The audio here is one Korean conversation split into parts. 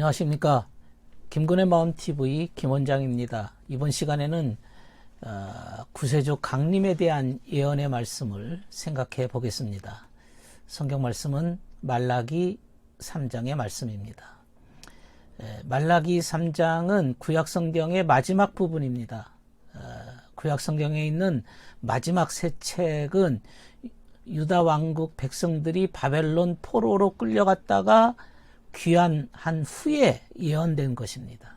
안녕하십니까. 김군의 마음TV 김원장입니다. 이번 시간에는 구세주 강림에 대한 예언의 말씀을 생각해 보겠습니다. 성경 말씀은 말라기 3장의 말씀입니다. 말라기 3장은 구약성경의 마지막 부분입니다. 구약성경에 있는 마지막 세 책은 유다 왕국 백성들이 바벨론 포로로 끌려갔다가 귀환한 후에 예언된 것입니다.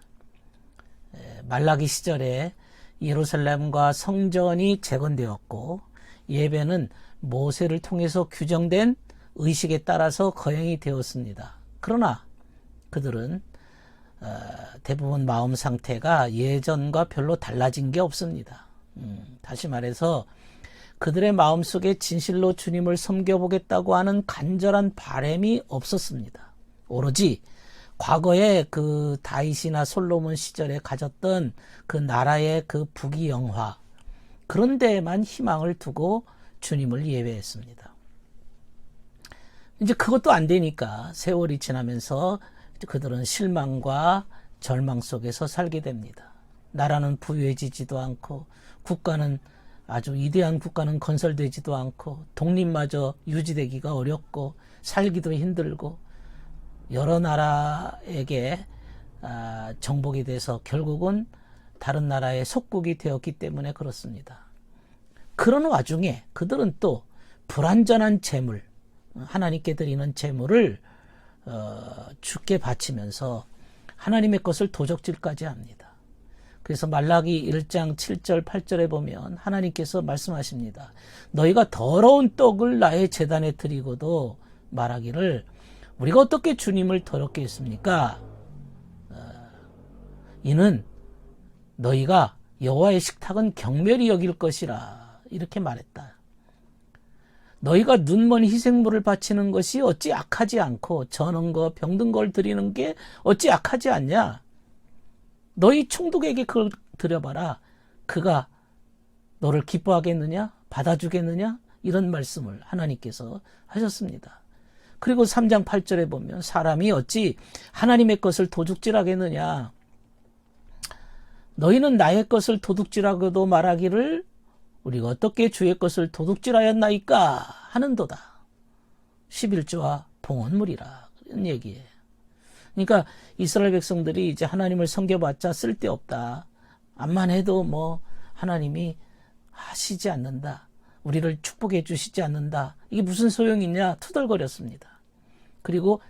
말라기 시절에 예루살렘과 성전이 재건되었고 예배는 모세를 통해서 규정된 의식에 따라서 거행이 되었습니다. 그러나 그들은 대부분 마음 상태가 예전과 별로 달라진 게 없습니다. 다시 말해서 그들의 마음속에 진실로 주님을 섬겨보겠다고 하는 간절한 바람이 없었습니다. 오로지 과거에 그 다윗이나 솔로몬 시절에 가졌던 그 나라의 그 부귀영화, 그런 데에만 희망을 두고 주님을 예배했습니다. 이제 그것도 안 되니까 세월이 지나면서 그들은 실망과 절망 속에서 살게 됩니다. 나라는 부유해지지도 않고 국가는 아주 위대한 국가는 건설되지도 않고 독립마저 유지되기가 어렵고 살기도 힘들고 여러 나라에게 정복이 돼서 결국은 다른 나라의 속국이 되었기 때문에 그렇습니다. 그런 와중에 그들은 또 불완전한 재물, 하나님께 드리는 재물을 주께 바치면서 하나님의 것을 도적질까지 합니다. 그래서 말라기 1장 7절 8절에 보면 하나님께서 말씀하십니다. 너희가 더러운 떡을 나의 제단에 드리고도 말하기를 우리가 어떻게 주님을 더럽게 했습니까? 이는 너희가 여호와의 식탁은 경멸히 여길 것이라 이렇게 말했다. 너희가 눈먼 희생물을 바치는 것이 어찌 악하지 않고 저는 거 병든 걸 드리는 게 어찌 악하지 않냐? 너희 총독에게 그걸 드려봐라. 그가 너를 기뻐하겠느냐? 받아주겠느냐? 이런 말씀을 하나님께서 하셨습니다. 그리고 3장 8절에 보면 사람이 어찌 하나님의 것을 도둑질하겠느냐? 너희는 나의 것을 도둑질하고도 말하기를 우리가 어떻게 주의 것을 도둑질하였나이까 하는도다. 11조와 봉헌물이라 이런 얘기예요. 그러니까 이스라엘 백성들이 이제 하나님을 섬겨봤자 쓸데없다. 암만 해도 뭐 하나님이 하시지 않는다. 우리를 축복해 주시지 않는다. 이게 무슨 소용이 있냐 투덜거렸습니다. 그리고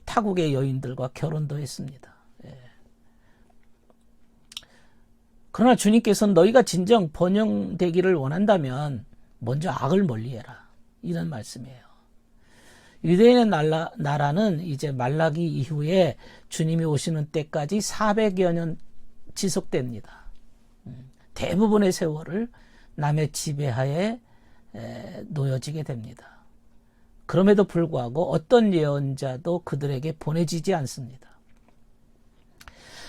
타국의 여인들과 결혼도 했습니다. 그러나 주님께서는 너희가 진정 번영되기를 원한다면 먼저 악을 멀리해라. 이런 말씀이에요. 유대인의 나라는 이제 말라기 이후에 주님이 오시는 때까지 400여 년 지속됩니다. 대부분의 세월을 남의 지배하에 놓여지게 됩니다. 그럼에도 불구하고 어떤 예언자도 그들에게 보내지지 않습니다.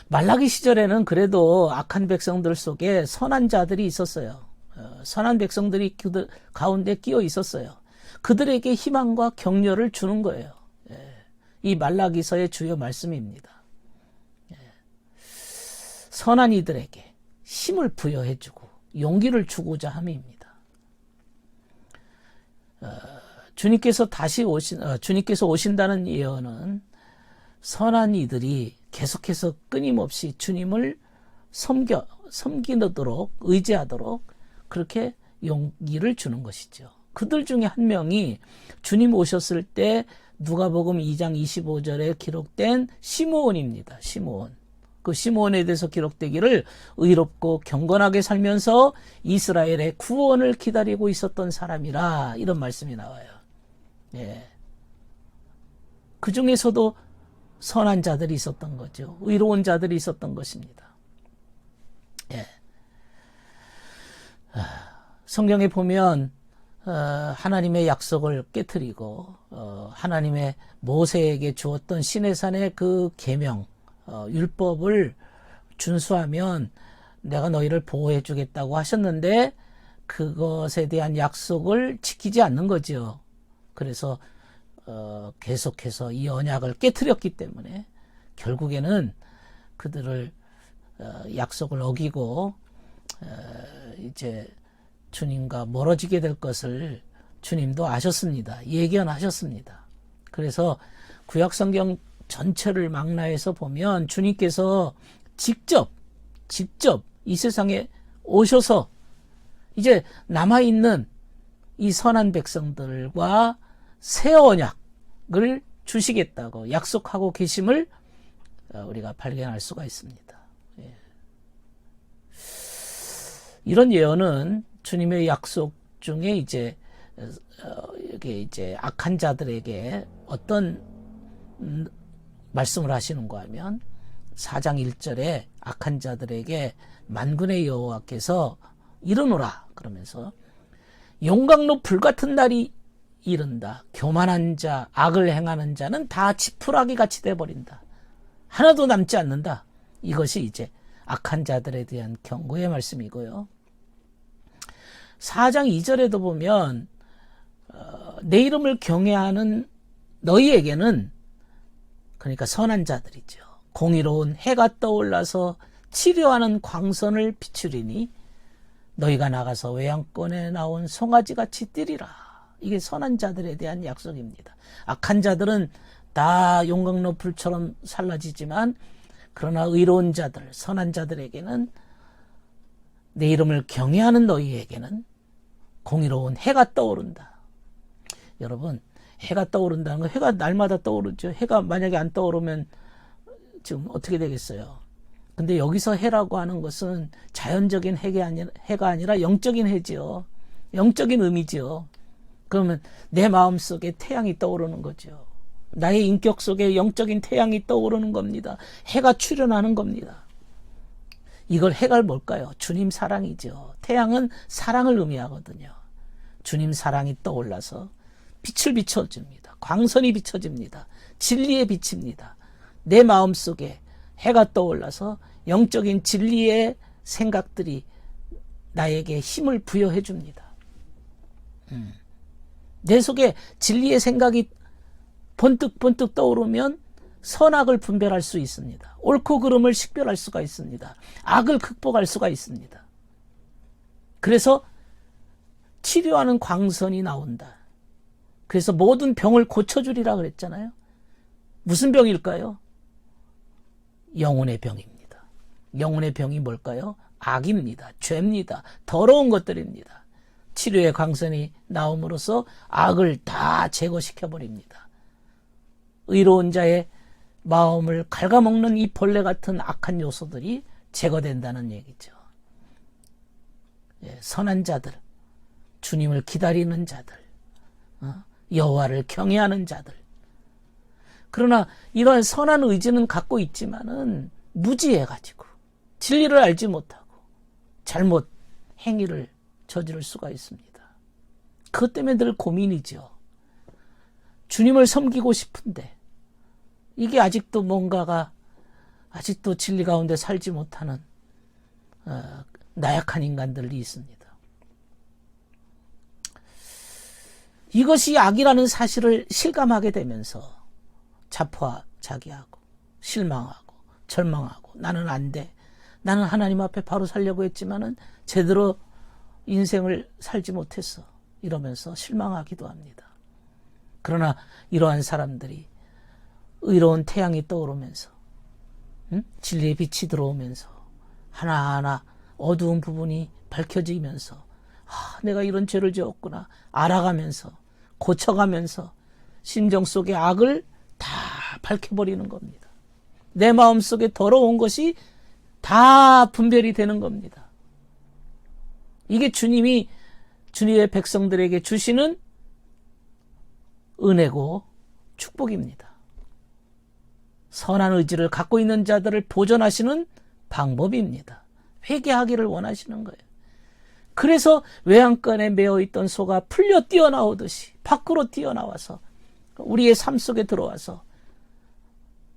말라기 시절에는 그래도 악한 백성들 속에 선한 자들이 있었어요. 선한 백성들이 그들 가운데 끼어 있었어요. 그들에게 희망과 격려를 주는 거예요. 이 말라기서의 주요 말씀입니다. 선한 이들에게 힘을 부여해주고 용기를 주고자 함입니다. 주님께서 주님께서 오신다는 예언은 선한 이들이 계속해서 끊임없이 주님을 섬기도록 의지하도록 그렇게 용기를 주는 것이죠. 그들 중에 한 명이 주님 오셨을 때 누가복음 2장 25절에 기록된 시므온입니다. 시므온. 그 시므온에 대해서 기록되기를 의롭고 경건하게 살면서 이스라엘의 구원을 기다리고 있었던 사람이라 이런 말씀이 나와요. 그 중에서도 선한 자들이 있었던 거죠. 의로운 자들이 있었던 것입니다. 성경에 보면 하나님의 약속을 깨트리고 하나님의 모세에게 주었던 시내산의 그 계명, 율법을 준수하면 내가 너희를 보호해 주겠다고 하셨는데 그것에 대한 약속을 지키지 않는 거죠. 그래서 계속해서 이 언약을 깨트렸기 때문에 결국에는 그들을 약속을 어기고 이제 주님과 멀어지게 될 것을 주님도 아셨습니다. 예견하셨습니다. 그래서 구약성경 전체를 망라해서 보면 주님께서 직접 이 세상에 오셔서 이제 남아있는 이 선한 백성들과 새 언약을 주시겠다고 약속하고 계심을 우리가 발견할 수가 있습니다. 예. 이런 예언은 주님의 약속 중에 이제 이게 이제 악한 자들에게 어떤 말씀을 하시는가 하면 4장 1절에 악한 자들에게 만군의 여호와께서 이르노라 그러면서 용광로 불같은 날이 이른다. 교만한 자, 악을 행하는 자는 다 지푸라기 같이 돼버린다. 하나도 남지 않는다. 이것이 이제 악한 자들에 대한 경고의 말씀이고요. 4장 2절에도 보면 내 이름을 경외하는 너희에게는, 그러니까 선한 자들이죠, 공의로운 해가 떠올라서 치료하는 광선을 비추리니 너희가 나가서 외양권에 나온 송아지같이 뛰리라. 이게 선한 자들에 대한 약속입니다. 악한 자들은 다 용광로 불처럼 살라지지만 그러나 의로운 자들, 선한 자들에게는, 내 이름을 경외하는 너희에게는 공의로운 해가 떠오른다. 여러분, 해가 떠오른다는 건, 해가 날마다 떠오르죠. 해가 만약에 안 떠오르면 지금 어떻게 되겠어요? 근데 여기서 해라고 하는 것은 자연적인 해가 아니라 영적인 해지요. 영적인 의미죠. 그러면 내 마음속에 태양이 떠오르는 거죠. 나의 인격 속에 영적인 태양이 떠오르는 겁니다. 해가 출현하는 겁니다. 이걸 해가 뭘까요? 주님 사랑이죠. 태양은 사랑을 의미하거든요. 주님 사랑이 떠올라서 빛을 비춰줍니다. 광선이 비춰집니다. 진리의 빛입니다. 내 마음속에 해가 떠올라서 영적인 진리의 생각들이 나에게 힘을 부여해 줍니다. 내 속에 진리의 생각이 번뜩번뜩 떠오르면 선악을 분별할 수 있습니다. 옳고 그름을 식별할 수가 있습니다. 악을 극복할 수가 있습니다. 그래서 치료하는 광선이 나온다. 그래서 모든 병을 고쳐주리라 그랬잖아요. 무슨 병일까요? 영혼의 병입니다. 영혼의 병이 뭘까요? 악입니다. 죄입니다. 더러운 것들입니다. 치료의 광선이 나옴으로써 악을 다 제거시켜버립니다. 의로운 자의 마음을 갉아먹는 이 벌레 같은 악한 요소들이 제거된다는 얘기죠. 예, 선한 자들, 주님을 기다리는 자들, 여호와를 경외하는 자들. 그러나 이러한 선한 의지는 갖고 있지만은 무지해가지고 진리를 알지 못하고 잘못 행위를 저지를 수가 있습니다. 그것 때문에 늘 고민이죠. 주님을 섬기고 싶은데 이게 아직도 뭔가가, 아직도 진리 가운데 살지 못하는 나약한 인간들이 있습니다. 이것이 악이라는 사실을 실감하게 되면서 자포자기하고 실망하고 절망하고, 나는 안 돼. 나는 하나님 앞에 바로 살려고 했지만은 제대로 인생을 살지 못했어. 이러면서 실망하기도 합니다. 그러나 이러한 사람들이 의로운 태양이 떠오르면서, 진리의 빛이 들어오면서 하나하나 어두운 부분이 밝혀지면서, 내가 이런 죄를 지었구나 알아가면서 고쳐가면서 심정 속의 악을 다 밝혀버리는 겁니다. 내 마음속에 더러운 것이 다 분별이 되는 겁니다. 이게 주님이 주님의 백성들에게 주시는 은혜고 축복입니다. 선한 의지를 갖고 있는 자들을 보존하시는 방법입니다. 회개하기를 원하시는 거예요. 그래서 외양간에 매어있던 소가 풀려 뛰어나오듯이 밖으로 뛰어나와서 우리의 삶 속에 들어와서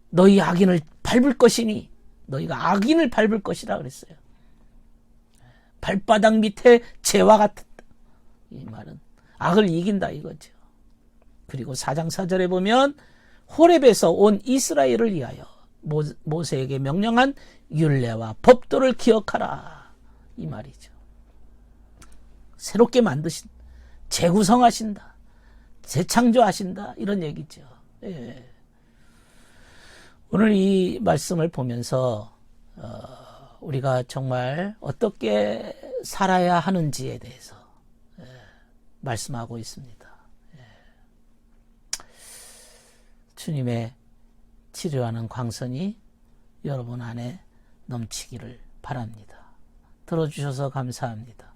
너희 악인을 밟을 것이니, 너희가 악인을 밟을 것이라 그랬어요. 발바닥 밑에 재와 같다. 이 말은 악을 이긴다 이거죠. 그리고 4장 4절에 보면 호렙에서 온 이스라엘을 위하여 모세에게 명령한 율례와 법도를 기억하라 이 말이죠. 새롭게 만드신, 재구성하신다, 재창조하신다 이런 얘기죠. 예. 오늘 이 말씀을 보면서 우리가 정말 어떻게 살아야 하는지에 대해서 말씀하고 있습니다. 주님의 치료하는 광선이 여러분 안에 넘치기를 바랍니다. 들어주셔서 감사합니다.